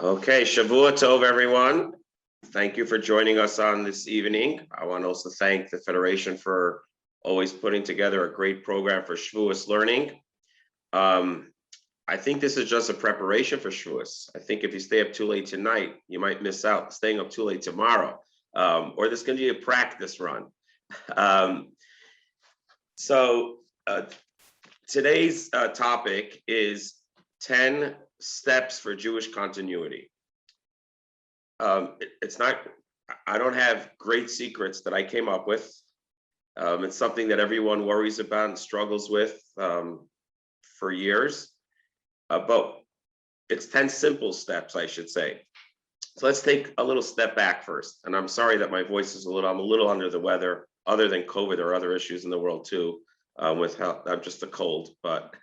Okay, Shavua Tov, everyone. Thank you for joining us on this evening. I want to also thank the Federation for always putting together a great program for Shavuos learning. I think this is just a preparation for Shavuos. I think if you stay up too late tonight, you might miss out staying up too late tomorrow, or this is going to be a practice run. Today's topic is 10 steps for Jewish continuity. I don't have great secrets that I came up with. It's something that everyone worries about and struggles with for years, but it's 10 simple steps, I should say. So let's take a little step back first. And I'm sorry that my voice is I'm a little under the weather, other than COVID. There are other issues in the world too, with health. I'm just a cold, but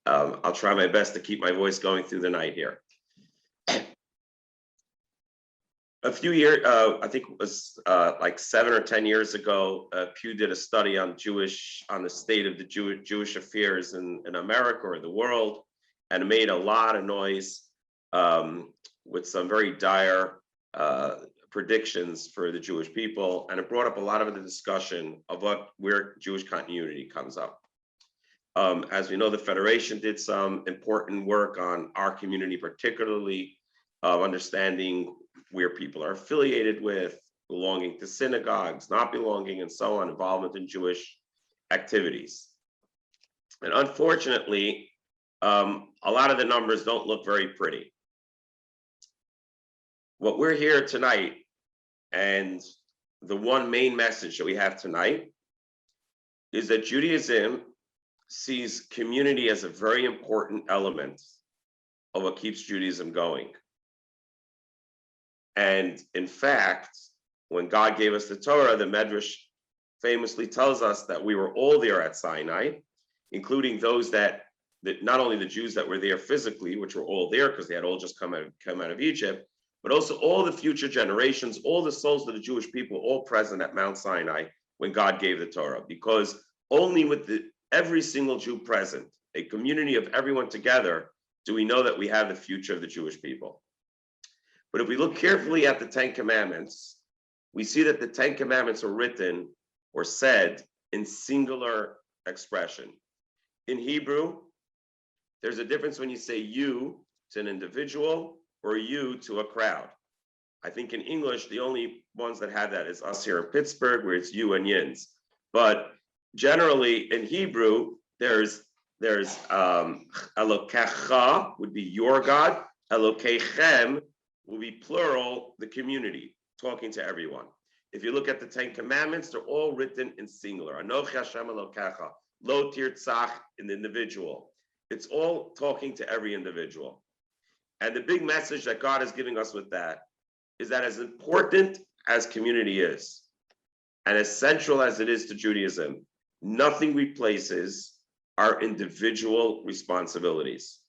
I'll try my best to keep my voice going through the night here. A few years, I think it was like 7 or 10 years ago, Pew did a study on the state of the Jewish affairs in America or the world, and it made a lot of noise with some very dire predictions for the Jewish people, and it brought up a lot of the discussion of where Jewish continuity comes up. As we know, the Federation did some important work on our community, particularly understanding where people are affiliated with, belonging to synagogues, not belonging, and so on, involvement in Jewish activities. And unfortunately, a lot of the numbers don't look very pretty. What we're here tonight, and the one main message that we have tonight, is that Judaism sees community as a very important element of what keeps Judaism going. And in fact, when God gave us the Torah, the Medrash famously tells us that we were all there at Sinai, including those that not only the Jews that were there physically, which were all there because they had all just come out of Egypt, but also all the future generations, all the souls of the Jewish people, all present at Mount Sinai when God gave the Torah, because only with every single Jew present, a community of everyone together, do we know that we have the future of the Jewish people. But if we look carefully at the 10 Commandments, we see that the 10 Commandments are written or said in singular expression. In Hebrew, there's a difference when you say you to an individual or you to a crowd. I think in English, the only ones that have that is us here in Pittsburgh, where it's you and yins. But generally in Hebrew, there's Elokecha would be your God, Elokechem will be plural, the community, talking to everyone. If you look at the 10 Commandments, they're all written in singular. Anochi Hashem Elokecha, lo tirtzach, in the individual. It's all talking to every individual. And the big message that God is giving us with that is that as important as community is, and as central as it is to Judaism, nothing replaces our individual responsibilities.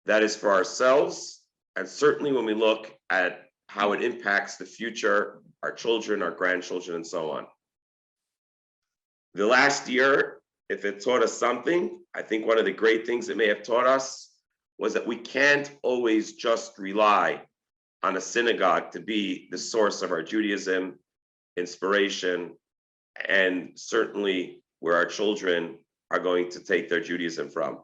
That is for ourselves, and certainly when we look at how it impacts the future, our children, our grandchildren, and so on. The last year, if it taught us something, I think one of the great things it may have taught us was that we can't always just rely on a synagogue to be the source of our Judaism, inspiration, and certainly where our children are going to take their Judaism from.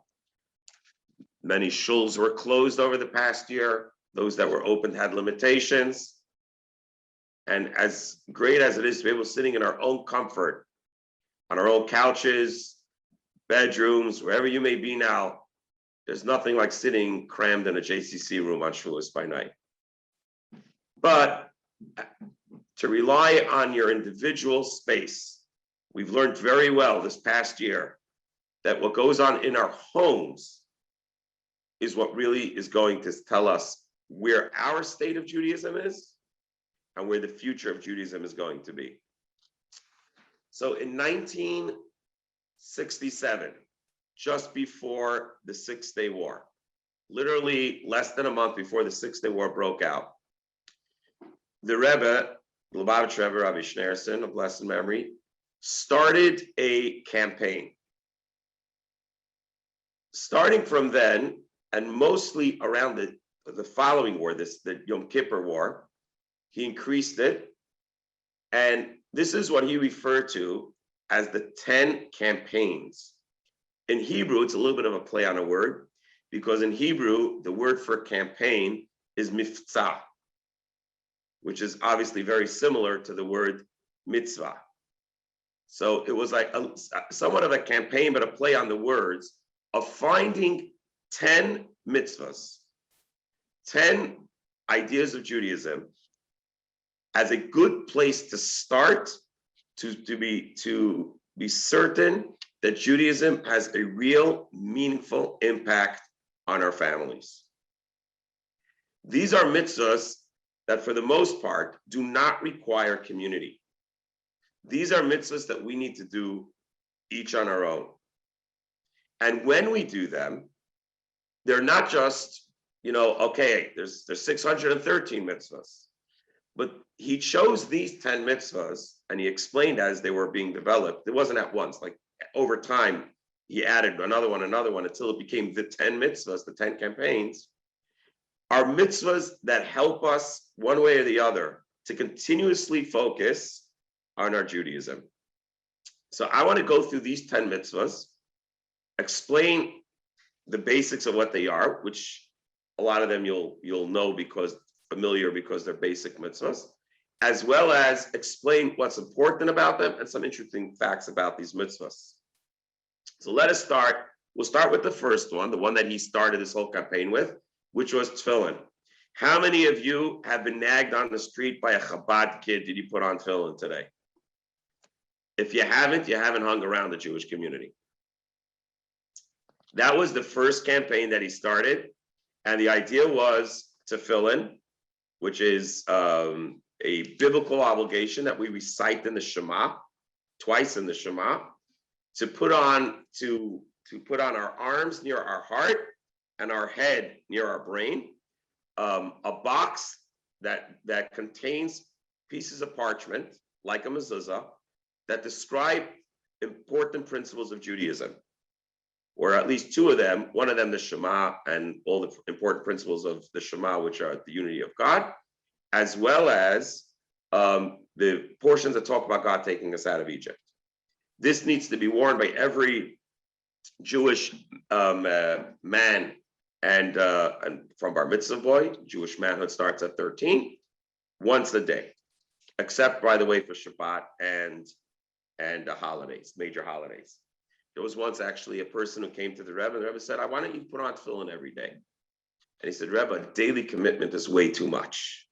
Many shuls were closed over the past year. Those that were open had limitations. And as great as it is to be able to sitting in our own comfort, on our own couches, bedrooms, wherever you may be now, there's nothing like sitting crammed in a JCC room on Shavuos by night. But to rely on your individual space, we've learned very well this past year that what goes on in our homes is what really is going to tell us where our state of Judaism is and where the future of Judaism is going to be. So in 1967, just before the Six-Day War, literally less than a month before the Six-Day War broke out, the Rebbe, the Lubavitch Rebbe, Rabbi Schneerson of blessed memory, started a campaign. Starting from then, and mostly around the the following war, the Yom Kippur War. He increased it. And this is what he referred to as the 10 campaigns. In Hebrew, it's a little bit of a play on a word, because in Hebrew, the word for campaign is miftzah, which is obviously very similar to the word mitzvah. So it was like somewhat of a campaign, but a play on the words of finding 10 mitzvahs, 10 ideas of Judaism as a good place to start to be certain that Judaism has a real meaningful impact on our families. These are mitzvahs that for the most part do not require community. These are mitzvahs that we need to do each on our own. And when we do them, they're not just, okay, there's 613 mitzvahs, but he chose these 10 mitzvahs and he explained as they were being developed. It wasn't at once, like over time, he added another one, until it became the 10 mitzvahs, the 10 campaigns, are mitzvahs that help us one way or the other to continuously focus on our Judaism. So I want to go through these 10 mitzvahs, explain the basics of what they are, which a lot of them you'll know because they're basic mitzvahs, as well as explain what's important about them and some interesting facts about these mitzvahs. So let us start. We'll start with the first one, the one that he started this whole campaign with, which was tefillin. How many of you have been nagged on the street by a Chabad kid? Did you put on tefillin today? If you haven't hung around the Jewish community. That was the first campaign that he started. And the idea was tefillin, which is a biblical obligation that we recite in the Shema, twice in the Shema, to put on our arms near our heart and our head near our brain, a box that contains pieces of parchment, like a mezuzah, that describe important principles of Judaism, or at least two of them, one of them the Shema and all the important principles of the Shema, which are the unity of God, as well as the portions that talk about God taking us out of Egypt. This needs to be worn by every Jewish man and from bar mitzvah boy. Jewish manhood starts at 13, once a day, except, by the way, for Shabbat and holidays, major holidays. There was once actually a person who came to the Rebbe, and the Rebbe said, why don't you put on tefillin every day? And he said, Rebbe, a daily commitment is way too much.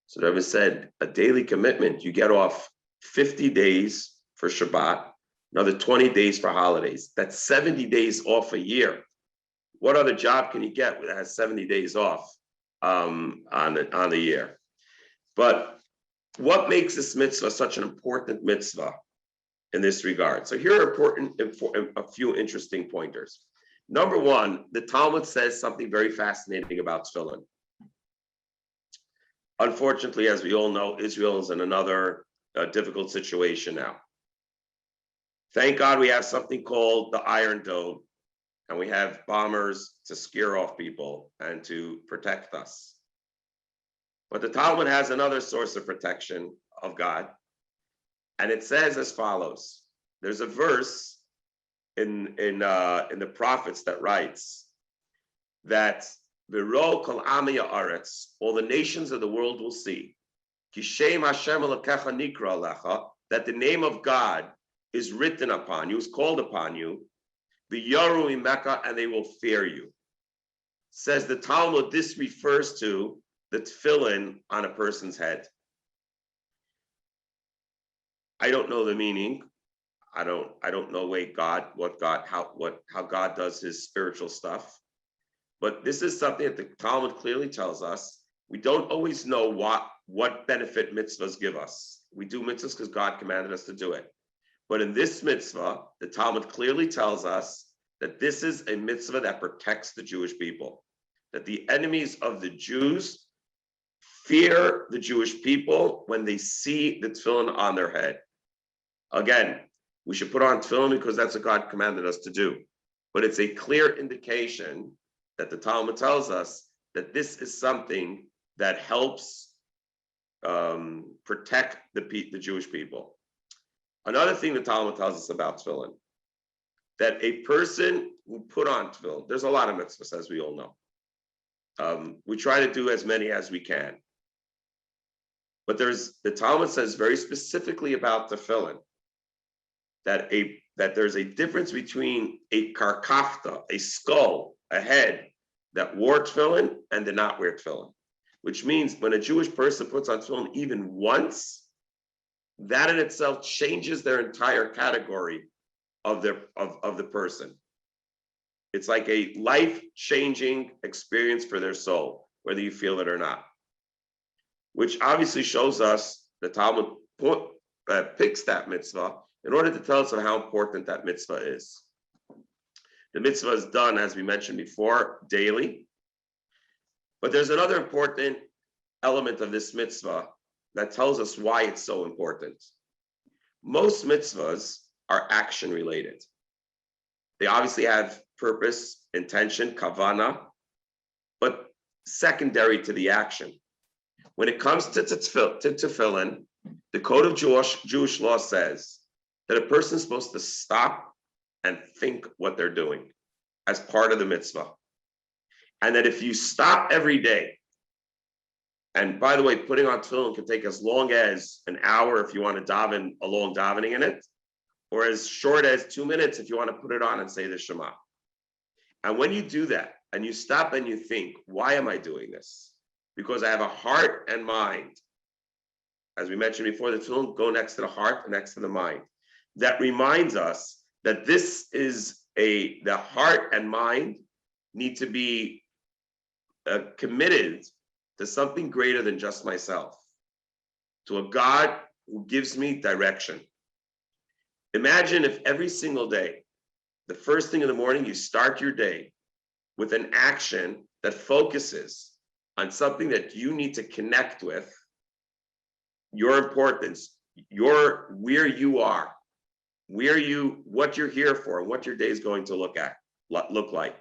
So the Rebbe said, a daily commitment, you get off 50 days for Shabbat, another 20 days for holidays. That's 70 days off a year. What other job can you get that has 70 days off on the year? But what makes this mitzvah such an important mitzvah in this regard? So here are a few interesting pointers. Number one, the Talmud says something very fascinating about tefillin. Unfortunately, as we all know, Israel is in another difficult situation now. Thank God we have something called the Iron Dome, and we have bombers to scare off people and to protect us. But the Talmud has another source of protection of God, and it says as follows. There's a verse in the prophets that writes that V'ro kol ami haaretz, all the nations of the world will see, Ki shem Hashem Elokecha nikra alecha, that the name of God is written upon you, is called upon you, V'yaru imeka, and they will fear you. Says the Talmud, this refers to the tefillin on a person's head. I don't know the meaning. I don't know how God does his spiritual stuff. But this is something that the Talmud clearly tells us. We don't always know what benefit mitzvahs give us. We do mitzvahs because God commanded us to do it. But in this mitzvah, the Talmud clearly tells us that this is a mitzvah that protects the Jewish people, that the enemies of the Jews fear the Jewish people when they see the tefillin on their head. Again, we should put on tefillin because that's what God commanded us to do. But it's a clear indication that the Talmud tells us that this is something that helps protect the Jewish people. Another thing the Talmud tells us about tefillin, that a person who put on tefillin, there's a lot of mitzvahs, as we all know. We try to do as many as we can. But the Talmud says very specifically about tefillin that there's a difference between a karkafta, a skull, a head that wore tefillin and did not wear tefillin, which means when a Jewish person puts on tefillin even once, that in itself changes their entire category of the person. It's like a life-changing experience for their soul, whether you feel it or not. Which obviously shows us the Talmud picks that mitzvah in order to tell us of how important that mitzvah is. The mitzvah is done, as we mentioned before, daily. But there's another important element of this mitzvah that tells us why it's so important. Most mitzvahs are action related. They obviously have purpose, intention, kavana, but secondary to the action. When it comes to tefillin, the code of Jewish law says that a person is supposed to stop and think what they're doing as part of the mitzvah. And that if you stop every day, and by the way, putting on tefillin can take as long as an hour if you want to daven a long davening in it, or as short as 2 minutes if you want to put it on and say the Shema. And when you do that, and you stop and you think, why am I doing this? Because I have a heart and mind. As we mentioned before, the tefillin go next to the heart and next to the mind. That reminds us that this is the heart and mind need to be committed to something greater than just myself, to a God who gives me direction. Imagine if every single day, the first thing in the morning, you start your day with an action that focuses on something that you need to connect with, your importance, where you are, what you're here for, and what your day is going to look like.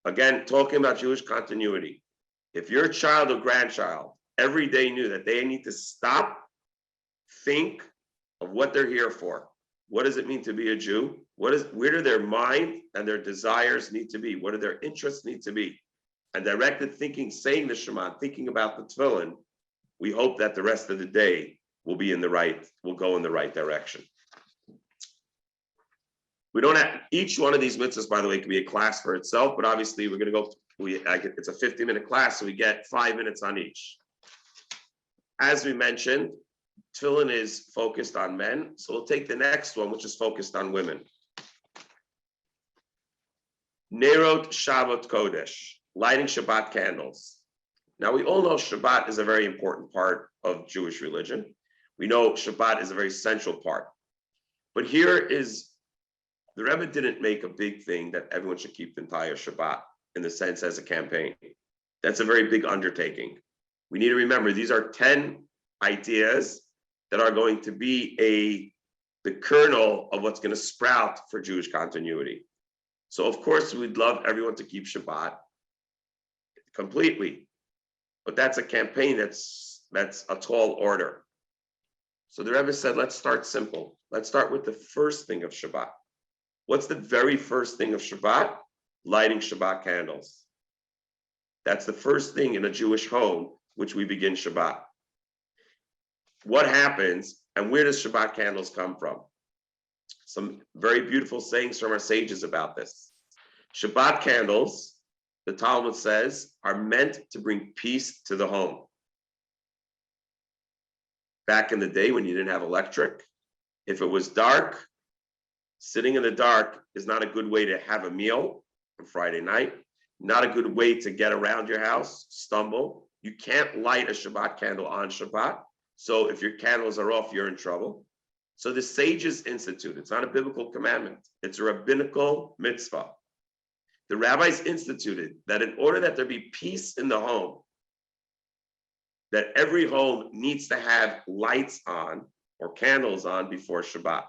Again, talking about Jewish continuity. If your child or grandchild every day knew that they need to stop, think of what they're here for. What does it mean to be a Jew? Where do their mind and their desires need to be? What do their interests need to be? And directed thinking, saying the Shema, thinking about the tefillin, we hope that the rest of the day will go in the right direction. We don't have, each one of these mitzvahs, by the way, can be a class for itself, but obviously we're going to go, it's a 50-minute class, so we get 5 minutes on each. As we mentioned, tefillin is focused on men, so we'll take the next one, which is focused on women. Nerot Shabbat Kodesh, lighting Shabbat candles. Now, we all know Shabbat is a very important part of Jewish religion. We know Shabbat is a very central part. But here is, the Rebbe didn't make a big thing that everyone should keep the entire Shabbat in the sense as a campaign. That's a very big undertaking. We need to remember these are 10 ideas that are going to be the kernel of what's going to sprout for Jewish continuity. So of course, we'd love everyone to keep Shabbat completely, but that's a campaign that's a tall order. So the Rebbe said, let's start simple. Let's start with the first thing of Shabbat. What's the very first thing of Shabbat? Lighting Shabbat candles. That's the first thing in a Jewish home, which we begin Shabbat. What happens, and where does Shabbat candles come from? Some very beautiful sayings from our sages about this. Shabbat candles, the Talmud says, are meant to bring peace to the home. Back in the day when you didn't have electric, if it was dark, sitting in the dark is not a good way to have a meal on Friday night, not a good way to get around your house, stumble. You can't light a Shabbat candle on Shabbat. So if your candles are off, you're in trouble. So the sages instituted, it's not a biblical commandment, it's a rabbinical mitzvah. The rabbis instituted that in order that there be peace in the home, that every home needs to have lights on or candles on before Shabbat.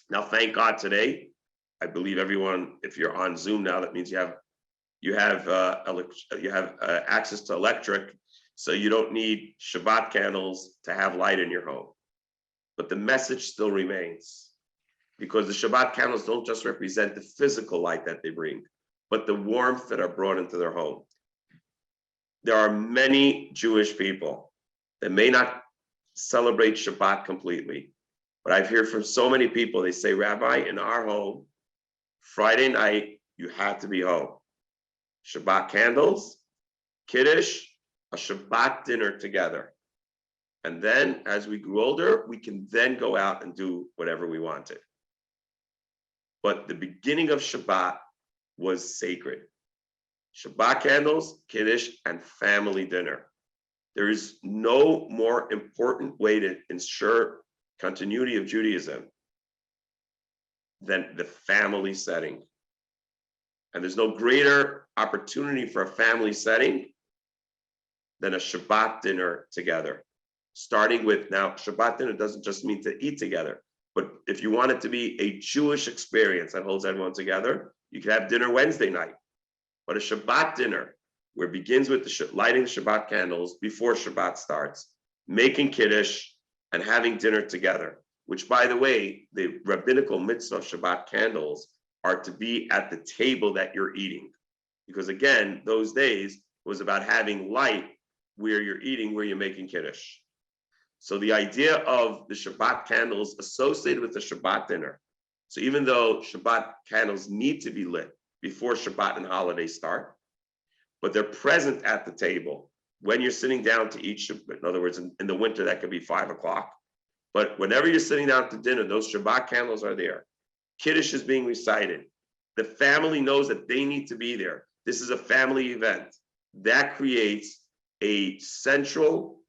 Now, thank God today, I believe everyone, if you're on Zoom now, that means you have you have access to electric, so you don't need Shabbat candles to have light in your home. But the message still remains, because the Shabbat candles don't just represent the physical light that they bring, but the warmth that are brought into their home. There are many Jewish people that may not celebrate Shabbat completely, but I've heard from so many people, they say, Rabbi, in our home, Friday night, you have to be home. Shabbat candles, Kiddush, a Shabbat dinner together. And then as we grew older, we can then go out and do whatever we wanted. But the beginning of Shabbat was sacred. Shabbat candles, Kiddush, and family dinner. There is no more important way to ensure continuity of Judaism than the family setting. And there's no greater opportunity for a family setting than a Shabbat dinner together. Starting with, now, Shabbat dinner doesn't just mean to eat together, but if you want it to be a Jewish experience that holds everyone together, you can have dinner Wednesday night. But a Shabbat dinner, where it begins with the lighting the Shabbat candles before Shabbat starts, making Kiddush, and having dinner together, which, by the way, the rabbinical mitzvah of Shabbat candles are to be at the table that you're eating. Because again, those days was about having light where you're eating, where you're making Kiddush. So the idea of the Shabbat candles associated with the Shabbat dinner. So even though Shabbat candles need to be lit before Shabbat and holidays start, but they're present at the table when you're sitting down to eat Shabbat. In other words, in the winter, that could be 5 o'clock. But whenever you're sitting down to dinner, those Shabbat candles are there. Kiddush is being recited. The family knows that they need to be there. This is a family event. That creates a central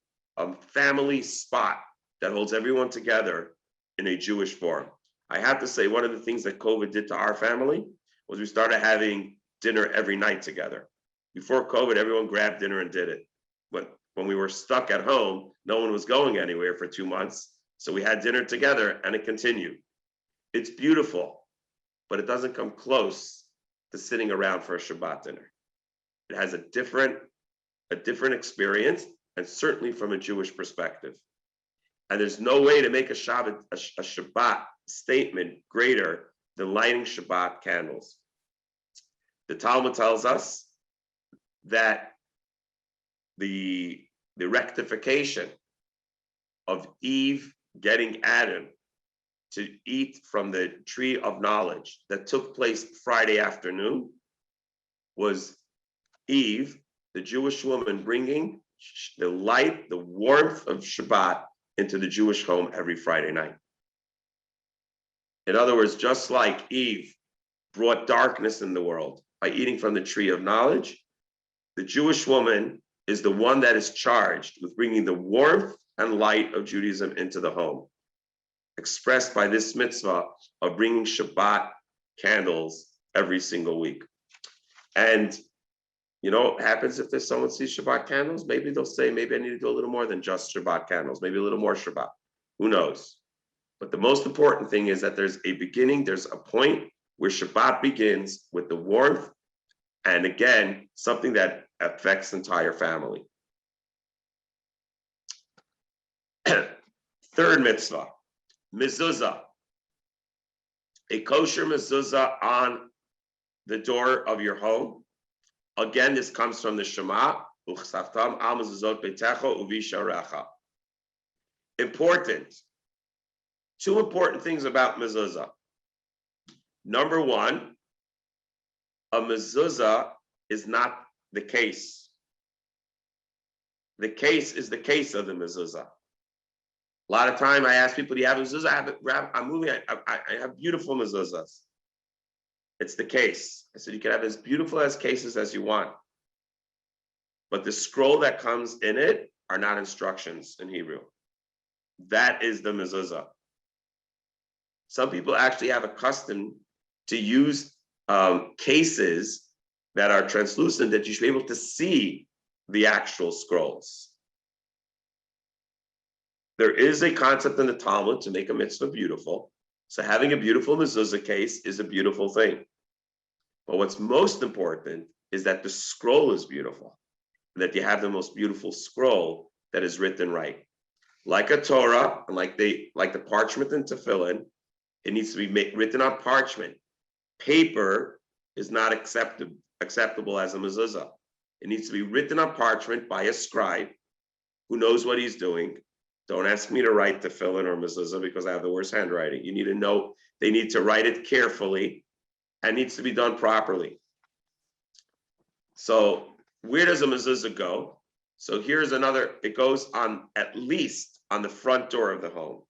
family spot that holds everyone together in a Jewish form. I have to say, one of the things that COVID did to our family was we started having dinner every night together. Before COVID, everyone grabbed dinner and did it. But when we were stuck at home, no one was going anywhere for 2 months. So we had dinner together and it continued. It's beautiful, but it doesn't come close to sitting around for a Shabbat dinner. It has a different experience, and certainly from a Jewish perspective. And there's no way to make a Shabbat statement greater than lighting Shabbat candles. The Talmud tells us that the rectification of Eve getting Adam to eat from the tree of knowledge that took place Friday afternoon was Eve, the Jewish woman, bringing the light, the warmth of Shabbat into the Jewish home every Friday night. In other words, just like Eve brought darkness in the world by eating from the tree of knowledge, the Jewish woman is the one that is charged with bringing the warmth and light of Judaism into the home, expressed by this mitzvah of bringing Shabbat candles every single week. And you know what happens if there's someone sees Shabbat candles? Maybe they'll say, maybe I need to do a little more than just Shabbat candles, maybe a little more Shabbat. Who knows? But the most important thing is that there's a beginning, there's a point where Shabbat begins with the warmth, and again, something that affects the entire family. Third mitzvah, mezuzah. A kosher mezuzah on the door of your home. Again, this comes from the Shema. Important. Two important things about mezuzah. Number one, a mezuzah is not the case. The case is the case of the mezuzah. A lot of time I ask people, do you have a mezuzah? I have beautiful mezuzahs. It's the case. I said, you can have as beautiful as cases as you want. But the scroll that comes in it are not instructions in Hebrew. That is the mezuzah. Some people actually have a custom to use cases that are translucent, that you should be able to see the actual scrolls. There is a concept in the Talmud to make a mitzvah beautiful. So having a beautiful mezuzah case is a beautiful thing. But what's most important is that the scroll is beautiful, and that you have the most beautiful scroll that is written right. Like a Torah, and like the parchment in Tefillin, it needs to be written on parchment. Paper is not acceptable as a mezuzah. It needs to be written on parchment by a scribe who knows what he's doing. Don't ask me to write Tefillin or mezuzah because I have the worst handwriting. You need to know, they need to write it carefully and needs to be done properly. So where does a mezuzah go? So here's another, it goes on at least on the front door of the home.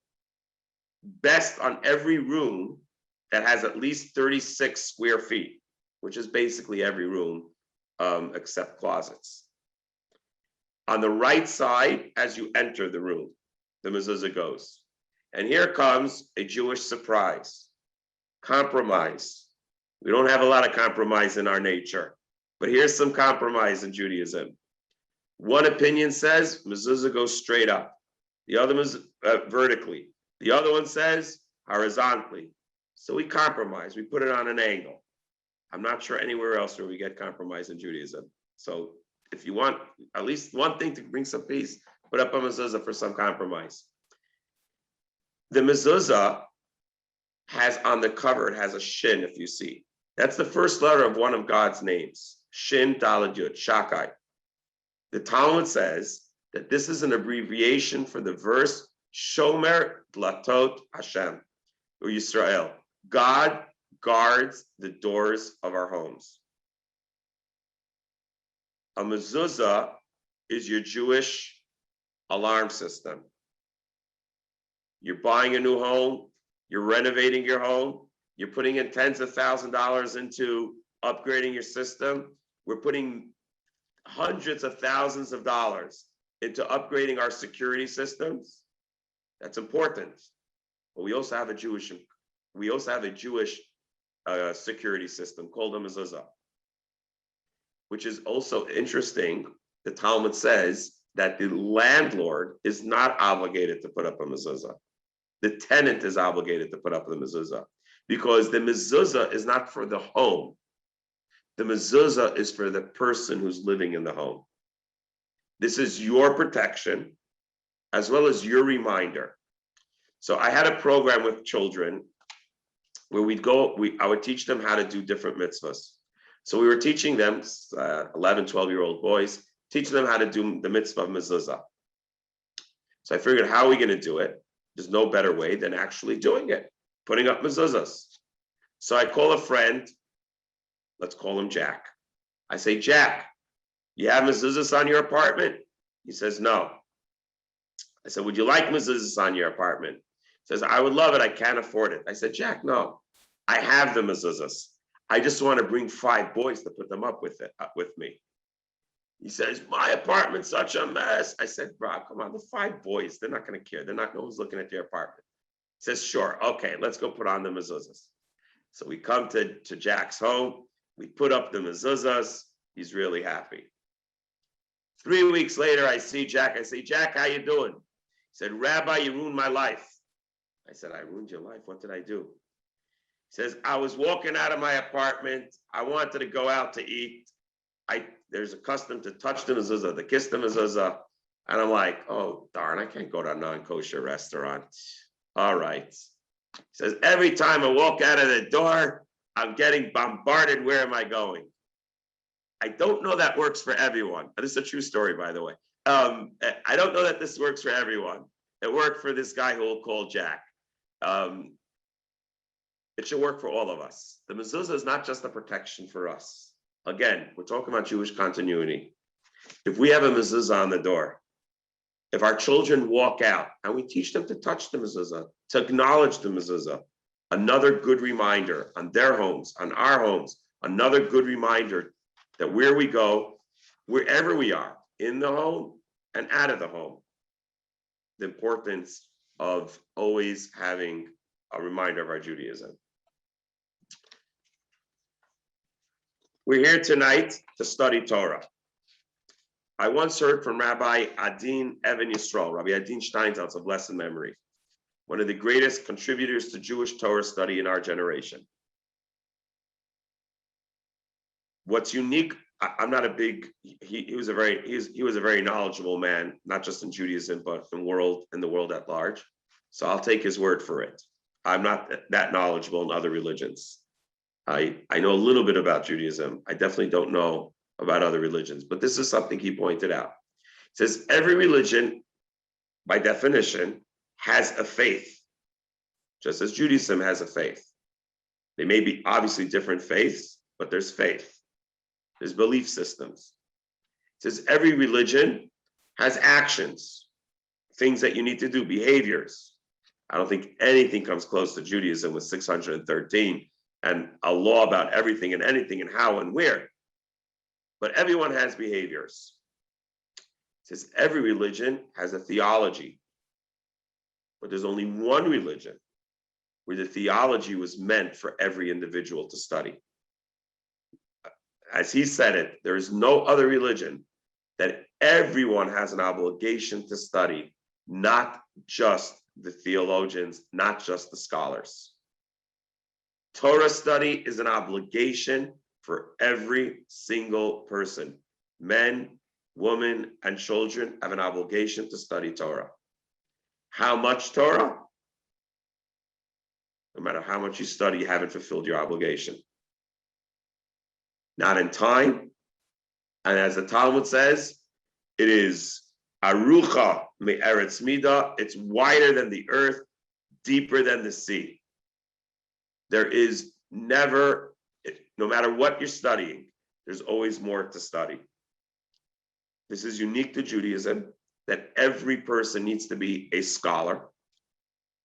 Best on every room that has at least 36 square feet, which is basically every room except closets. On the right side, as you enter the room, the mezuzah goes. And here comes a Jewish surprise. Compromise. We don't have a lot of compromise in our nature, but here's some compromise in Judaism. One opinion says mezuzah goes straight up. The other is vertically. The other one says horizontally. So we compromise. We put it on an angle. I'm not sure anywhere else where we get compromise in Judaism. So if you want at least one thing to bring some peace, put up a mezuzah for some compromise. The mezuzah has on the cover, it has a shin, if you see. That's the first letter of one of God's names. Shin Daled Yud, Shakai. The Talmud says that this is an abbreviation for the verse Shomer Dlatot Hashem, or Yisrael. God guards the doors of our homes. A mezuzah is your Jewish alarm system. You're buying a new home, you're renovating your home, you're putting in tens of thousands of dollars into upgrading your system. We're putting hundreds of thousands of dollars into upgrading our security systems. That's important. But we also have a Jewish security system called a mezuzah, which is also interesting. The Talmud says that the landlord is not obligated to put up a mezuzah. The tenant is obligated to put up the mezuzah because the mezuzah is not for the home. The mezuzah is for the person who's living in the home. This is your protection as well as your reminder. So I had a program with children where I would teach them how to do different mitzvahs. So we were teaching them, 11, 12-year-old boys, teaching them how to do the mitzvah of mezuzah. So I figured, how are we going to do it? There's no better way than actually doing it, putting up mezuzahs. So I call a friend, let's call him Jack. I say, Jack, you have mezuzahs on your apartment? He says, no. I said, would you like mezuzahs on your apartment? He says, I would love it, I can't afford it. I said, Jack, no, I have the mezuzahs. I just want to bring 5 boys to put them up with me. He says, my apartment's such a mess. I said, bro, come on, the 5 boys, they're not going to care. No one's looking at their apartment. He says, sure, okay, let's go put on the mezuzahs. So we come to Jack's home, we put up the mezuzahs, he's really happy. 3 weeks later, I see Jack, I say, Jack, how you doing? He said, Rabbi, you ruined my life. I said, I ruined your life, what did I do? He says, I was walking out of my apartment, I wanted to go out to eat. There's a custom to touch the mezuzah, to kiss the mezuzah. And I'm like, oh, darn, I can't go to a non-kosher restaurant. All right. He says, every time I walk out of the door, I'm getting bombarded. Where am I going? I don't know that works for everyone. This is a true story, by the way. I don't know that this works for everyone. It worked for this guy who we'll call Jack. It should work for all of us. The mezuzah is not just a protection for us. Again, we're talking about Jewish continuity. If we have a mezuzah on the door, if our children walk out and we teach them to touch the mezuzah, to acknowledge the mezuzah, another good reminder on their homes, on our homes, another good reminder that where we go, wherever we are, in the home and out of the home, the importance of always having a reminder of our Judaism. We're here tonight to study Torah. I once heard from Rabbi Adin Even Yisrael, Rabbi Adin Steinsaltz of blessed memory, one of the greatest contributors to Jewish Torah study in our generation. What's unique I'm not a big. He was a very knowledgeable man, not just in Judaism, but in the world at large. So I'll take his word for it. I'm not that knowledgeable in other religions. I know a little bit about Judaism. I definitely don't know about other religions, but this is something he pointed out. It says every religion, by definition, has a faith, just as Judaism has a faith. They may be obviously different faiths, but there's faith. There's belief systems. It says every religion has actions, things that you need to do, behaviors. I don't think anything comes close to Judaism with 613 and a law about everything and anything and how and where. But everyone has behaviors. It says every religion has a theology, but there's only one religion where the theology was meant for every individual to study. As he said it, there is no other religion that everyone has an obligation to study, not just the theologians, not just the scholars. Torah study is an obligation for every single person. Men, women, and children have an obligation to study Torah. How much Torah? No matter how much you study, you haven't fulfilled your obligation. Not in time. And as the Talmud says, it is arucha me'eretz mida. It's wider than the earth, deeper than the sea. There is never, no matter what you're studying, there's always more to study. This is unique to Judaism, that every person needs to be a scholar.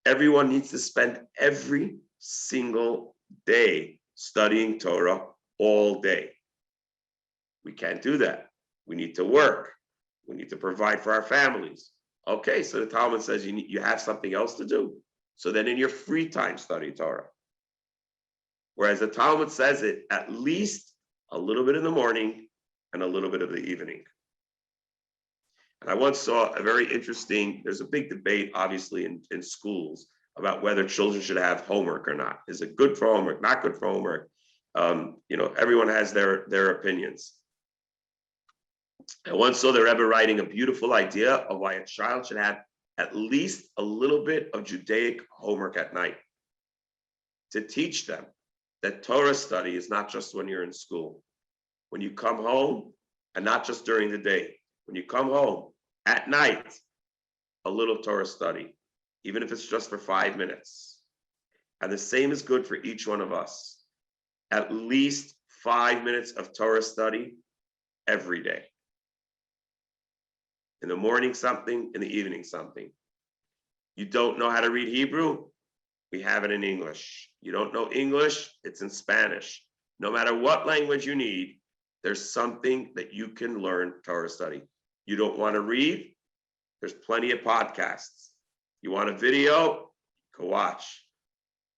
Everyone needs to spend every single day studying Torah all day. We can't do that. We need to work. We need to provide for our families. Okay, so the Talmud says you have something else to do. So then in your free time, study Torah. Whereas the Talmud says it at least a little bit in the morning and a little bit of the evening. And I once saw a very interesting, there's a big debate, obviously, in schools about whether children should have homework or not. Is it good for homework, not good for homework? Everyone has their opinions. I once saw the Rebbe writing a beautiful idea of why a child should have at least a little bit of Judaic homework at night to teach them that Torah study is not just when you're in school. When you come home, and not just during the day, when you come home at night, a little Torah study, even if it's just for 5 minutes. And the same is good for each one of us. At least 5 minutes of Torah study every day. In the morning something, in the evening something. You don't know how to read Hebrew? We have it in English. You don't know English? It's in Spanish. No matter what language you need, there's something that you can learn Torah study. You don't want to read? There's plenty of podcasts. You want a video? Go watch.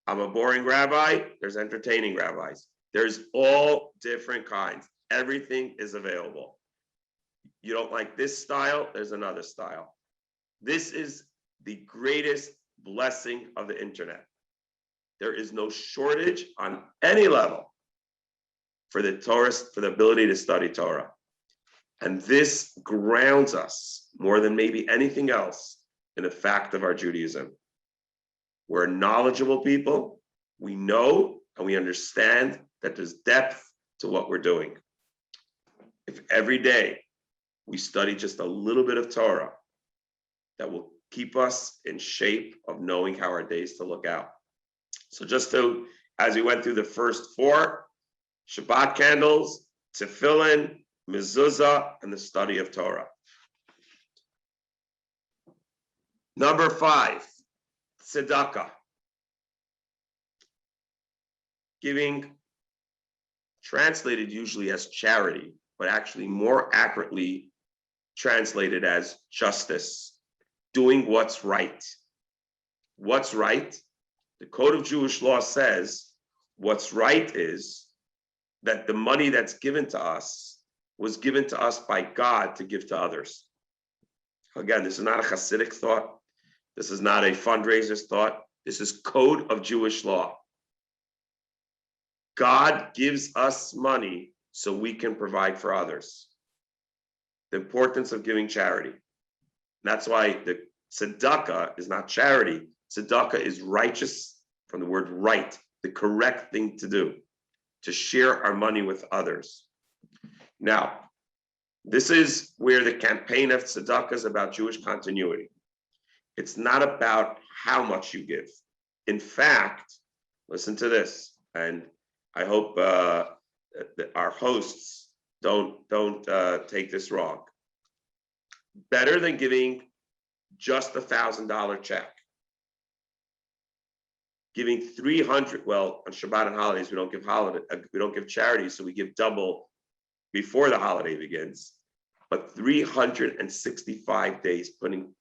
I'm a boring rabbi. There's entertaining rabbis. There's all different kinds. Everything is available. You don't like this style? There's another style. This is the greatest blessing of the internet. There is no shortage on any level for the Torah, for the ability to study Torah. And this grounds us more than maybe anything else in the fact of our Judaism. We're knowledgeable people. We know and we understand that there's depth to what we're doing. If every day we study just a little bit of Torah, that will keep us in shape of knowing how our days to look out. So just to, as we went through the first 4, Shabbat candles, tefillin, mezuzah, and the study of Torah. Number 5, tzedakah. Giving, translated usually as charity, but actually more accurately translated as justice, doing what's right. What's right? The Code of Jewish Law says what's right is that the money that's given to us was given to us by God to give to others. Again, this is not a Hasidic thought. This is not a fundraiser's thought. This is Code of Jewish Law. God gives us money so we can provide for others. The importance of giving charity. That's why the tzedakah is not charity. Tzedakah is righteous, from the word right, the correct thing to do, to share our money with others. Now, this is where the campaign of tzedakah is about Jewish continuity. It's not about how much you give. In fact, listen to this, and I hope that our hosts don't take this wrong. Better than giving just $1,000 check. Giving 300. Well, on Shabbat and holidays we don't give charity, so we give double before the holiday begins. But 365 days putting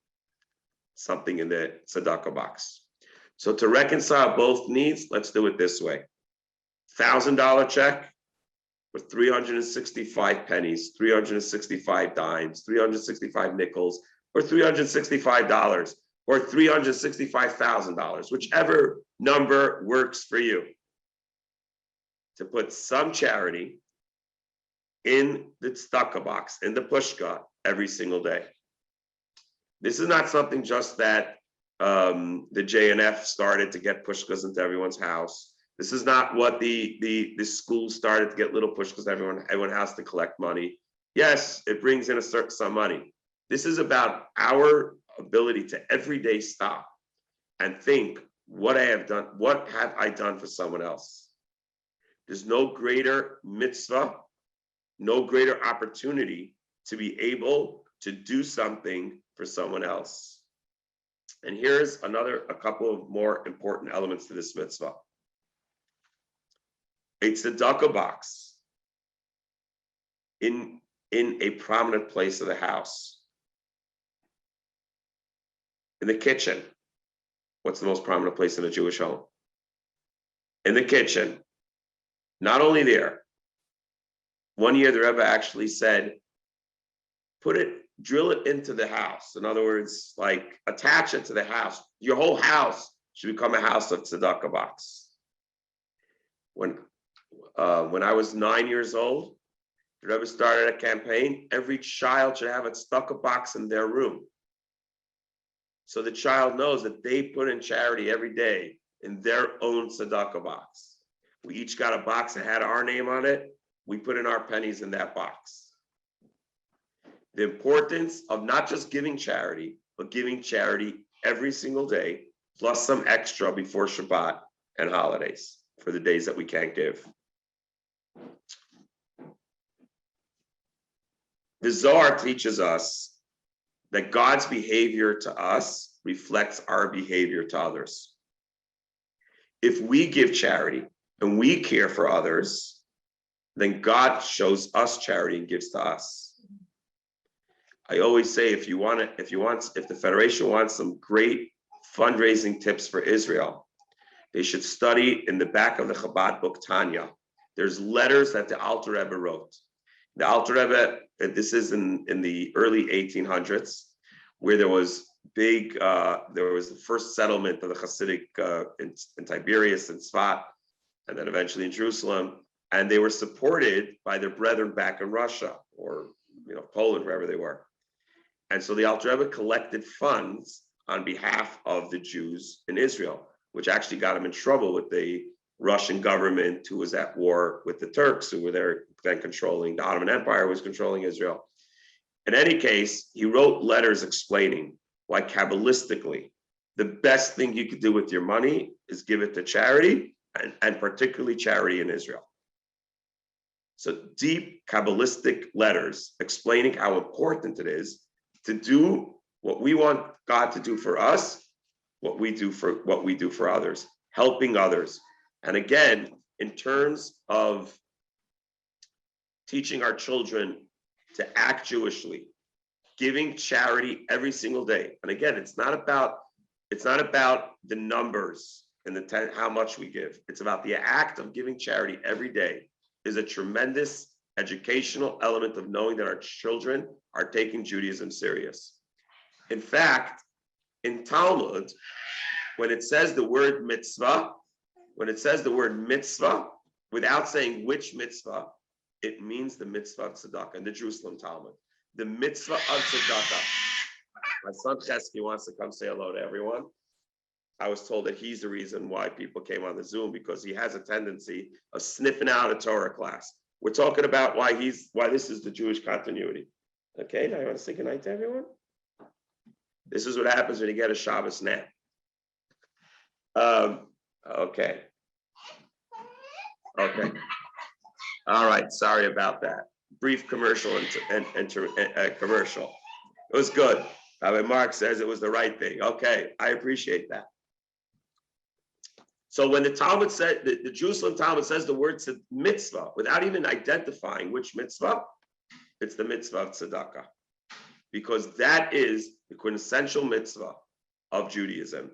something in the tzedakah box. So to reconcile both needs, let's do it this way: $1,000 check with 365 pennies, 365 dimes, 365 nickels, or $365, or $365,000, whichever number works for you, to put some charity in the tzedakah box, in the pushka, every single day. This is not something just that the JNF started to get pushkas into everyone's house. This is not what the school started to get little pushkas. Everyone has to collect money. Yes, it brings in a certain sum of money. This is about our ability to every day stop and think, what have I done for someone else? There's no greater mitzvah, no greater opportunity to be able to do something for someone else. And here's a couple of more important elements to this mitzvah. A tzedakah box in a prominent place of the house. In the kitchen. What's the most prominent place in a Jewish home? In the kitchen. Not only there. One year the Rebbe actually said, drill it into the house. In other words, like attach it to the house. Your whole house should become a house of tzedakah box. When I was 9 years old, the Rebbe started a campaign. Every child should have a tzedakah box in their room. So the child knows that they put in charity every day in their own tzedakah box. We each got a box that had our name on it. We put in our pennies in that box. The importance of not just giving charity, but giving charity every single day, plus some extra before Shabbat and holidays for the days that we can't give. The Zohar teaches us that God's behavior to us reflects our behavior to others. If we give charity and we care for others, then God shows us charity and gives to us. I always say, if the Federation wants some great fundraising tips for Israel, they should study in the back of the Chabad book Tanya. There's letters that the Alter Rebbe wrote. The Alter Rebbe, this is in the early 1800s, where there was the first settlement of the Hasidic in Tiberias and Tzfat, and then eventually in Jerusalem, and they were supported by their brethren back in Russia or Poland, wherever they were. And so the Alter Rebbe collected funds on behalf of the Jews in Israel, which actually got him in trouble with the Russian government, who was at war with the Turks, who were there then controlling, the Ottoman Empire was controlling Israel. In any case, he wrote letters explaining why Kabbalistically, the best thing you could do with your money is give it to charity, and particularly charity in Israel. So deep Kabbalistic letters explaining how important it is to do what we want God to do for us, what we do for others, helping others. And again, in terms of teaching our children to act Jewishly, giving charity every single day. And again, it's not about the numbers and how much we give. It's about the act of giving charity every day is a tremendous educational element of knowing that our children are taking Judaism serious. In fact, in Talmud, when it says the word mitzvah, without saying which mitzvah, It means the mitzvah of tzedakah in the Jerusalem Talmud. The mitzvah of tzedakah. My son Chesky wants to come say hello to everyone. I was told that he's the reason why people came on the Zoom, because he has a tendency of sniffing out a Torah class. We're talking about why this is the Jewish continuity. Okay, now you want to say goodnight to everyone? This is what happens when you get a Shabbos nap. Okay. All right, sorry about that. Brief commercial and commercial. It was good. Rabbi Mark says it was the right thing. Okay, I appreciate that. So when the Talmud said, the Jerusalem Talmud says the word mitzvah, without even identifying which mitzvah, it's the mitzvah of tzedakah. Because that is the quintessential mitzvah of Judaism,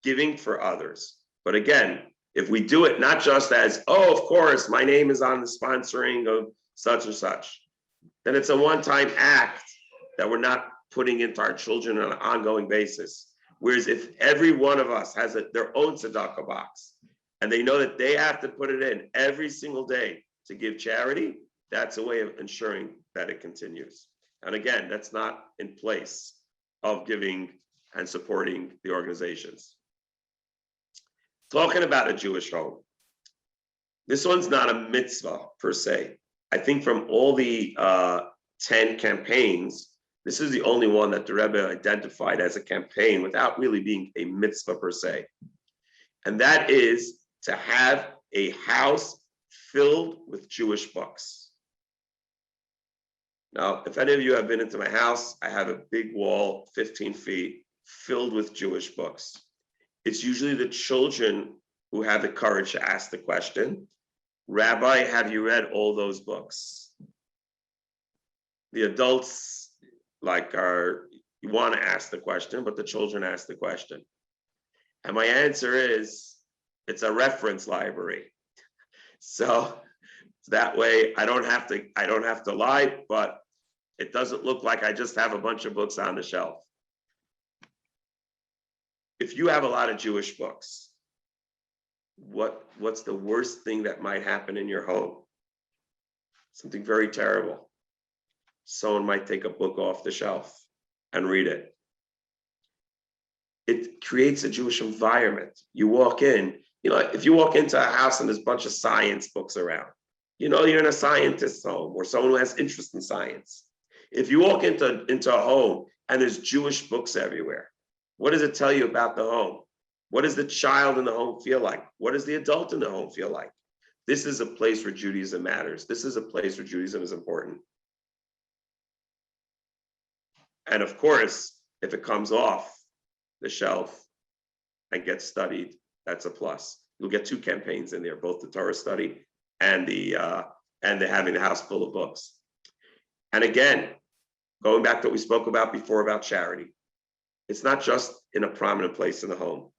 giving for others. But again, if we do it not just as, oh, of course, my name is on the sponsoring of such and such, then it's a one-time act that we're not putting into our children on an ongoing basis. Whereas if every one of us has their own tzedakah box, and they know that they have to put it in every single day to give charity, that's a way of ensuring that it continues. And again, that's not in place of giving and supporting the organizations. Talking about a Jewish home. This one's not a mitzvah per se. I think from all the 10 campaigns, this is the only one that the Rebbe identified as a campaign without really being a mitzvah per se. And that is to have a house filled with Jewish books. Now, if any of you have been into my house, I have a big wall, 15 feet, filled with Jewish books. It's usually the children who have the courage to ask the question, Rabbi, have you read all those books? The adults you want to ask the question, but the children ask the question. And my answer is, it's a reference library. So that way I don't have to lie, but it doesn't look like I just have a bunch of books on the shelf. If you have a lot of Jewish books, what's the worst thing that might happen in your home? Something very terrible. Someone might take a book off the shelf and read it. It creates a Jewish environment. You walk in, if you walk into a house and there's a bunch of science books around, you're in a scientist's home or someone who has interest in science. If you walk into a home and there's Jewish books everywhere, what does it tell you about the home? What does the child in the home feel like? What does the adult in the home feel like? This is a place where Judaism matters. This is a place where Judaism is important. And of course, if it comes off the shelf and gets studied, that's a plus. You'll get 2 campaigns in there, both the Torah study and the having the house full of books. And again, going back to what we spoke about before about charity, it's not just in a prominent place in the home.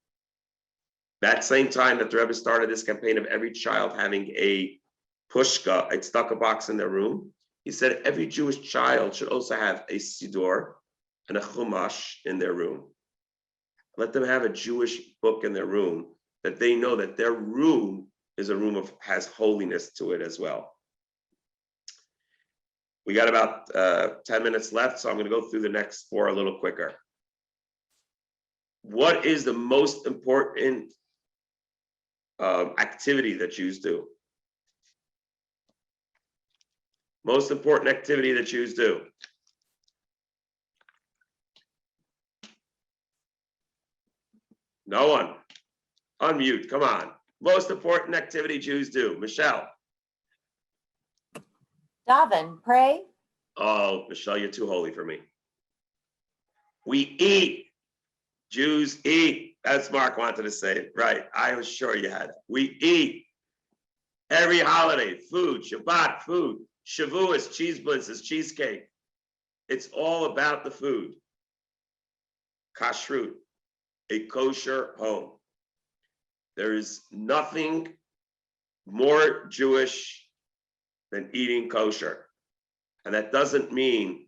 That same time that the Rebbe started this campaign of every child having a pushka, a tzedakah box in their room, he said every Jewish child should also have a siddur and a chumash in their room. Let them have a Jewish book in their room that they know that their room is a room has holiness to it as well. We got about 10 minutes left, so I'm going to go through the next 4 a little quicker. What is the most important activity that Jews do? Most important activity that Jews do. No one. Unmute, come on. Most important activity Jews do. Michelle. Daven, pray. Oh, Michelle, you're too holy for me. We eat. Jews eat. As Mark wanted to say it. Right. I was sure you had it. We eat. Every holiday, food, Shabbat, food. Shavuos, cheese blitzes, cheesecake. It's all about the food. Kashrut, a kosher home. There is nothing more Jewish than eating kosher. And that doesn't mean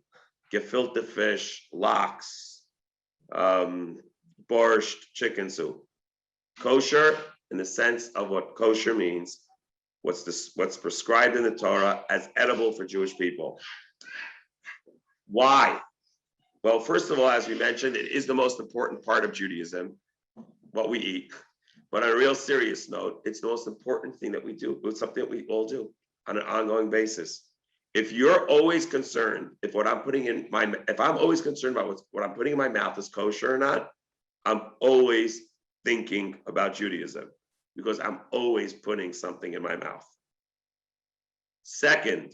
gefilte fish, lox, borscht, chicken soup. Kosher, in the sense of what kosher means, what's prescribed in the Torah as edible for Jewish people. Why? Well, first of all, as we mentioned, it is the most important part of Judaism, what we eat. But on a real serious note, it's the most important thing that we do. It's something that we all do on an ongoing basis. If you're always concerned, if I'm always concerned about what I'm putting in my mouth is kosher or not, I'm always thinking about Judaism because I'm always putting something in my mouth. Second,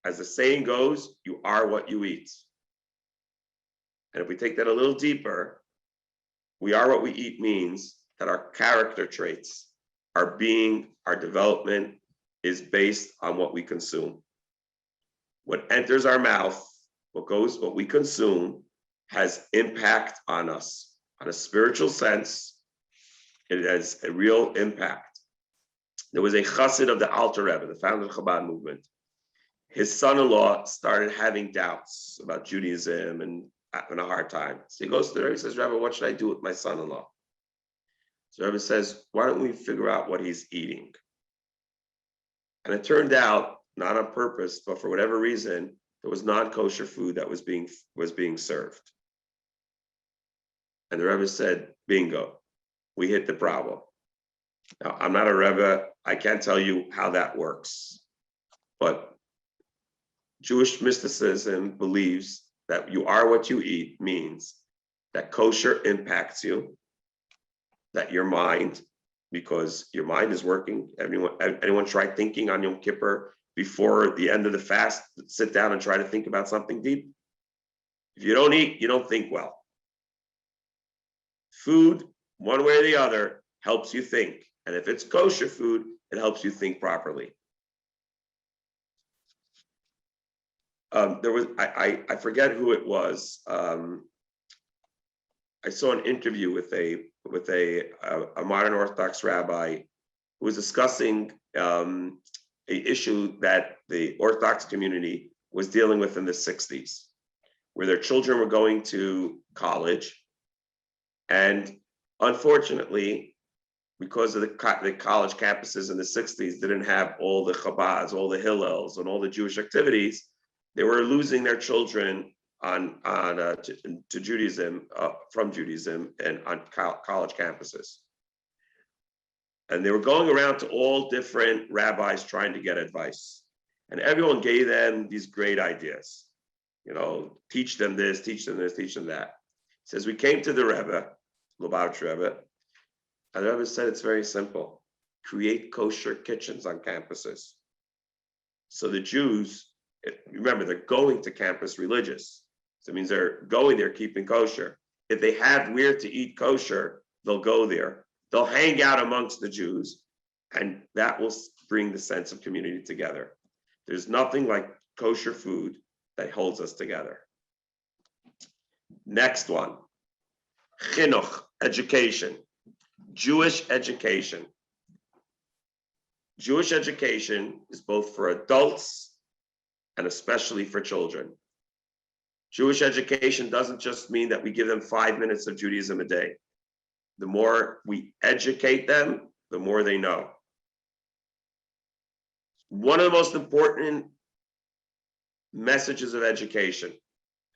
as the saying goes, you are what you eat. And if we take that a little deeper, we are what we eat means that our character traits, our being, our development is based on what we consume. What enters our mouth, what we consume has impact on us. On a spiritual sense, it has a real impact. There was a chassid of the Alter Rebbe, the founder of the Chabad movement. His son-in-law started having doubts about Judaism and having a hard time. So he goes to the Rebbe and says, Rebbe, what should I do with my son-in-law? So the Rebbe says, why don't we figure out what he's eating? And it turned out, not on purpose, but for whatever reason, there was non-kosher food that was being served. And the Rebbe said, bingo, we hit the problem. Now, I'm not a Rebbe. I can't tell you how that works. But Jewish mysticism believes that you are what you eat means that kosher impacts you, that your mind, because your mind is working. Anyone try thinking on Yom Kippur before the end of the fast? Sit down and try to think about something deep. If you don't eat, you don't think well. Food, one way or the other, helps you think. And if it's kosher food, it helps you think properly. I forget who it was. I saw an interview with a modern Orthodox rabbi who was discussing an issue that the Orthodox community was dealing with in the 60s, where their children were going to college. And unfortunately, because of the college campuses in the 60s didn't have all the Chabads, all the Hillels, and all the Jewish activities, they were losing their children to Judaism, from Judaism, and on college campuses. And they were going around to all different rabbis trying to get advice. And everyone gave them these great ideas. Teach them this, teach them this, teach them that. He says, we came to the Rebbe, Lubavitch Rebbe, and the Rebbe said it's very simple. Create kosher kitchens on campuses. So the Jews, remember, they're going to campus religious. So it means they're going there keeping kosher. If they have where to eat kosher, they'll go there. They'll hang out amongst the Jews, and that will bring the sense of community together. There's nothing like kosher food that holds us together. Next one, chinuch, education, Jewish education. Jewish education is both for adults and especially for children. Jewish education doesn't just mean that we give them 5 minutes of Judaism a day. The more we educate them, the more they know. One of the most important messages of education,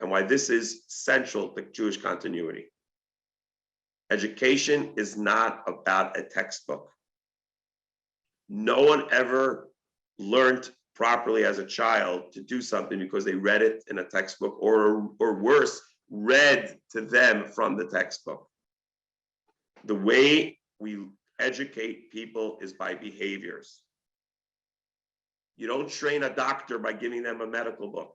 and why this is central to Jewish continuity. Education is not about a textbook. No one ever learned properly as a child to do something because they read it in a textbook, or worse, read to them from the textbook. The way we educate people is by behaviors. You don't train a doctor by giving them a medical book.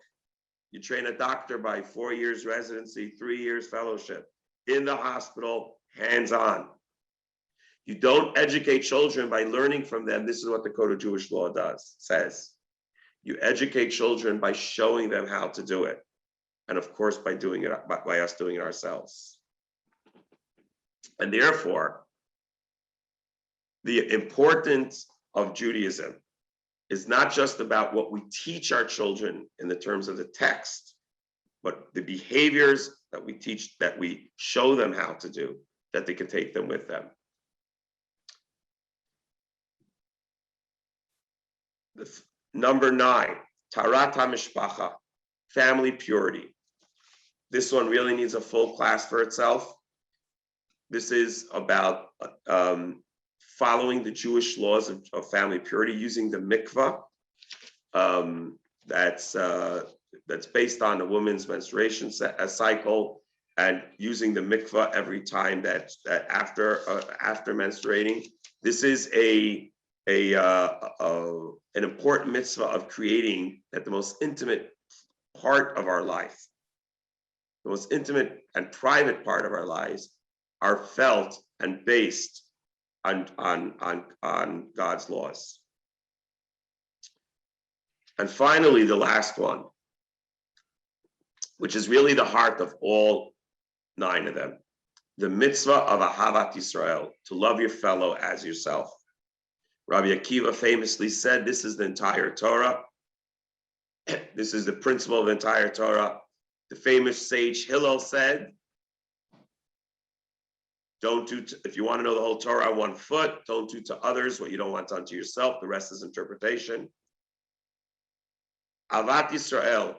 You train a doctor by 4 years residency, 3 years fellowship, in the hospital, hands-on. You don't educate children by learning from them. This is what the Code of Jewish Law says. You educate children by showing them how to do it. And of course, by us doing it ourselves. And therefore, the importance of Judaism is not just about what we teach our children in the terms of the text, but the behaviors that we teach, that we show them how to do, that they can take them with them. Number 9, Tarat HaMishpacha, family purity. This one really needs a full class for itself. This is about following the Jewish laws of family purity, using the mikvah. That's based on a woman's menstruation cycle, and using the mikvah every time that after menstruating. This is an important mitzvah of creating that the most intimate part of our life, the most intimate and private part of our lives, are felt and based on God's laws. And finally, the last one, which is really the heart of all 9 of them, the mitzvah of Ahavat Yisrael, to love your fellow as yourself. Rabbi Akiva famously said, this is the entire Torah. This is the principle of the entire Torah. The famous sage Hillel said, if you want to know the whole Torah on 1 foot, don't do to others what you don't want done to yourself. The rest is interpretation. Ahavat Yisrael,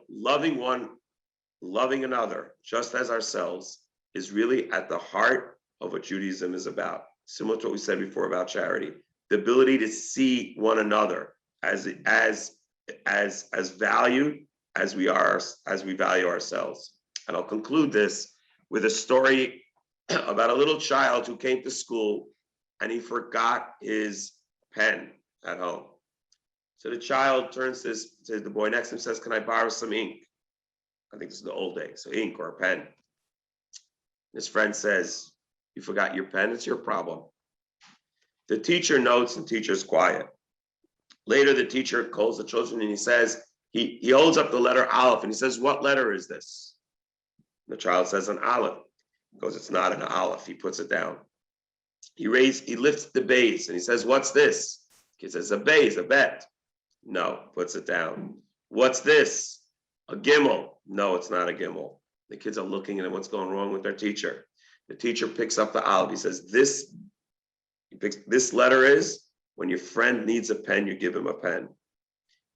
loving another, just as ourselves, is really at the heart of what Judaism is about. Similar to what we said before about charity, the ability to see one another as valued as we value ourselves. And I'll conclude this with a story about a little child who came to school and he forgot his pen at home. So the child turns to the boy next to him and says, "Can I borrow some ink?" I think this is the old days, so ink or a pen. His friend says, "You forgot your pen, it's your problem." The teacher notes and teacher's quiet. Later, the teacher calls the children and he says, he holds up the letter Aleph and he says, "What letter is this?" The child says, "An Aleph." He goes, "It's not an Aleph." He puts it down. He lifts the base and he says, "What's this?" He says, "A base, a bet." No, puts it down. "What's this?" "A gimel." No, it's not a gimel. The kids are looking at what's going wrong with their teacher. The teacher picks up the Aleph. He says, this letter is, when your friend needs a pen, you give him a pen.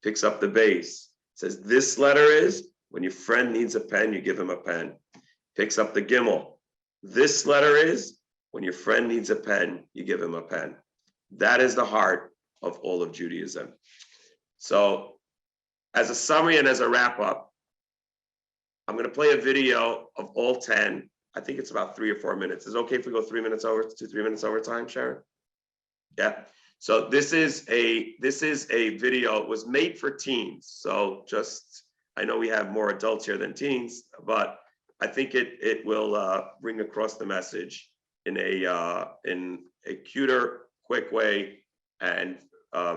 Picks up the base. Says, this letter is, when your friend needs a pen, you give him a pen. Picks up the gimel. This letter is, when your friend needs a pen, you give him a pen. That is the heart of all of Judaism. So, as a summary and as a wrap up, I'm going to play a video of all 10. I think it's about 3 or 4 minutes. Is it okay if we go 3 minutes over to 3 minutes over time, Sharon? Yeah. So this is a video. It was made for teens. So I know we have more adults here than teens, but I think it will bring across the message in a cuter, quick way, and a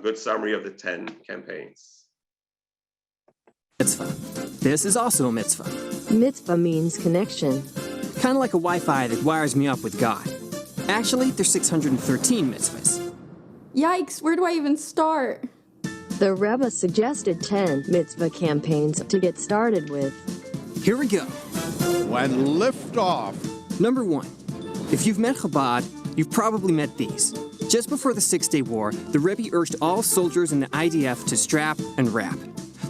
good summary of the 10 campaigns. Mitzvah. This is also a mitzvah. Mitzvah means connection. Kind of like a Wi-Fi that wires me up with God. Actually, there's 613 mitzvahs. Yikes, where do I even start? The Rebbe suggested 10 mitzvah campaigns to get started with. Here we go. When liftoff. Number 1. If you've met Chabad, you've probably met these. Just before the Six-Day War, the Rebbe urged all soldiers in the IDF to strap and wrap.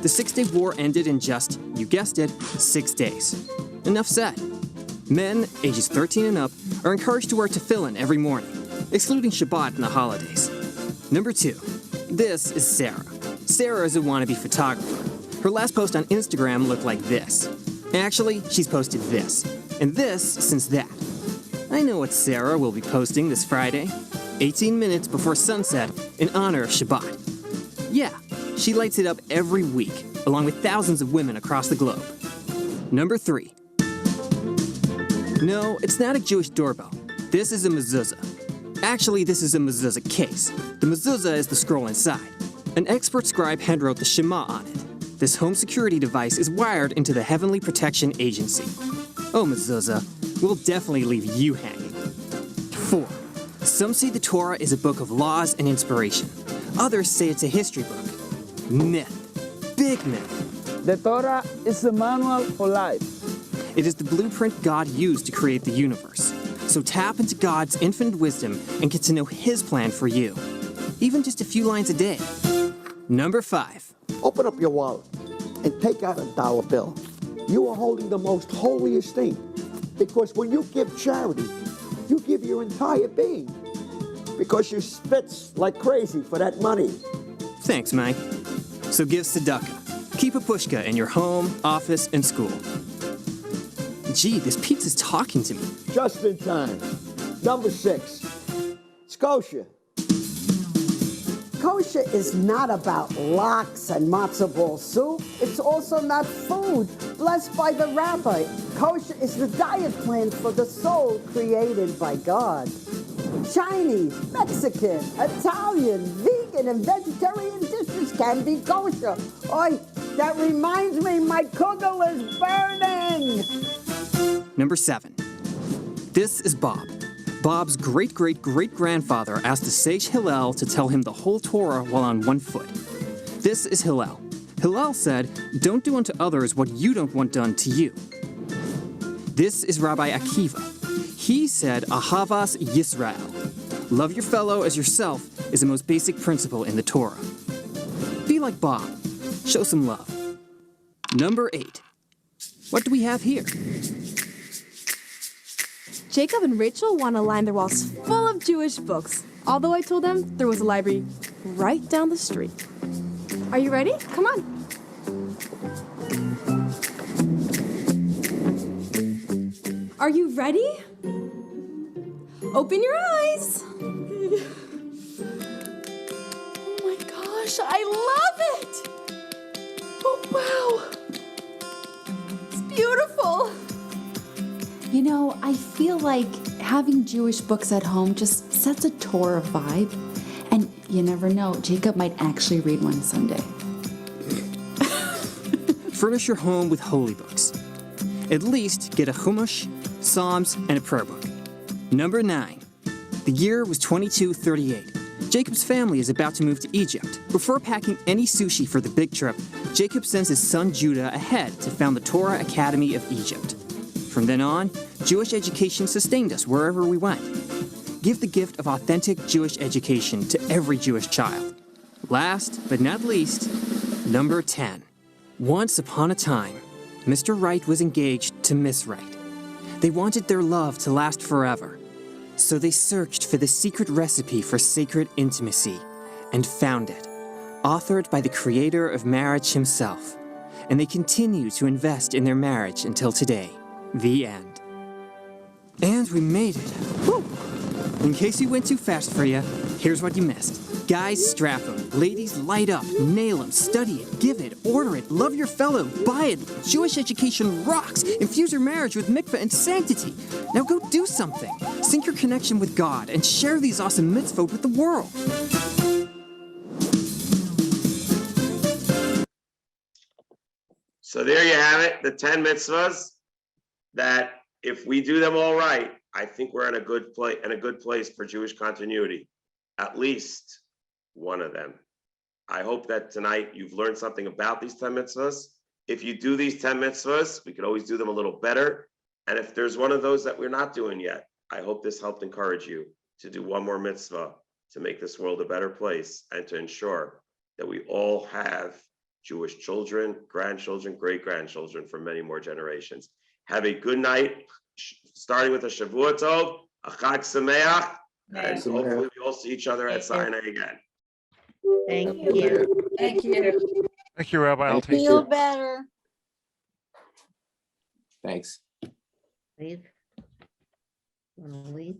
The Six-Day War ended in just, you guessed it, 6 days. Enough said. Men, ages 13 and up, are encouraged to wear tefillin every morning, excluding Shabbat and the holidays. Number 2. This is Sarah. Sarah is a wannabe photographer. Her last post on Instagram looked like this. Actually, she's posted this, and this since that. I know what Sarah will be posting this Friday, 18 minutes before sunset, in honor of Shabbat. Yeah, she lights it up every week, along with thousands of women across the globe. Number 3. No, it's not a Jewish doorbell. This is a mezuzah. Actually, this is a mezuzah case. The mezuzah is the scroll inside. An expert scribe handwrote the Shema on it. This home security device is wired into the Heavenly Protection Agency. Oh, mezuzah, we'll definitely leave you hanging. 4. Some say the Torah is a book of laws and inspiration. Others say it's a history book. Myth. Big myth. The Torah is a manual for life. It is the blueprint God used to create the universe. So So tap into God's infinite wisdom and get to know His plan for you. Even just a few lines a day. Number 5. Open up your wallet and take out a dollar bill. You are holding the most holiest thing, because when you give charity, you give your entire being, because you spits like crazy for that money. Thanks, Mike. So give tzedakah. Keep a pushka in your home, office, and school. Gee, this pizza's talking to me. Just in time. Number 6, it's kosher. Kosher is not about lox and matzo ball soup. It's also not food blessed by the rabbi. Kosher is the diet plan for the soul created by God. Chinese, Mexican, Italian, vegan, and vegetarian dishes can be kosher. Oi, that reminds me, my kugel is burning. Number 7. This is Bob. Bob's great-great-great-grandfather asked the sage Hillel to tell him the whole Torah while on one foot. This is Hillel. Hillel said, "Don't do unto others what you don't want done to you." This is Rabbi Akiva. He said, Ahavas Yisrael. Love your fellow as yourself is the most basic principle in the Torah. Be like Bob. Show some love. Number 8. What do we have here? Jacob and Rachel want to line their walls full of Jewish books, although I told them there was a library right down the street. Are you ready? Come on. Are you ready? Open your eyes. Oh my gosh, I love it. Oh, wow. It's beautiful. You know, I feel like having Jewish books at home just sets a Torah vibe. And you never know, Jacob might actually read one someday. Furnish your home with holy books. At least get a Chumash, Psalms, and a prayer book. Number 9. The year was 2238. Jacob's family is about to move to Egypt. Before packing any sushi for the big trip, Jacob sends his son Judah ahead to found the Torah Academy of Egypt. From then on, Jewish education sustained us wherever we went. Give the gift of authentic Jewish education to every Jewish child. Last but not least, number 10. Once upon a time, Mr. Wright was engaged to Miss Wright. They wanted their love to last forever. So they searched for the secret recipe for sacred intimacy and found it, authored by the creator of marriage himself. And they continue to invest in their marriage until today. The end. And we made it. Woo! In case we went too fast for you, here's what you missed. Guys, strap them. Ladies, light up. Nail them. Study it. Give it. Order it. Love your fellow. Buy it. Jewish education rocks. Infuse your marriage with mikveh and sanctity. Now go do something. Sync your connection with God and share these awesome mitzvot with the world. So there you have it, the 10 mitzvahs that if we do them all right, I think we're in a good place for Jewish continuity. At least one of them. I hope that tonight you've learned something about these 10 mitzvahs. If you do these 10 mitzvahs, we could always do them a little better. And if there's one of those that we're not doing yet, I hope this helped encourage you to do one more mitzvah to make this world a better place and to ensure that we all have Jewish children, grandchildren, great-grandchildren for many more generations. Have a good night, starting with a Shavua Tov, a Chag Sameach, and hopefully we all see each other at Sinai again. Thank you. Thank you. Thank you, Rabbi Altein. Feel better. Thanks. Leave. Want to leave?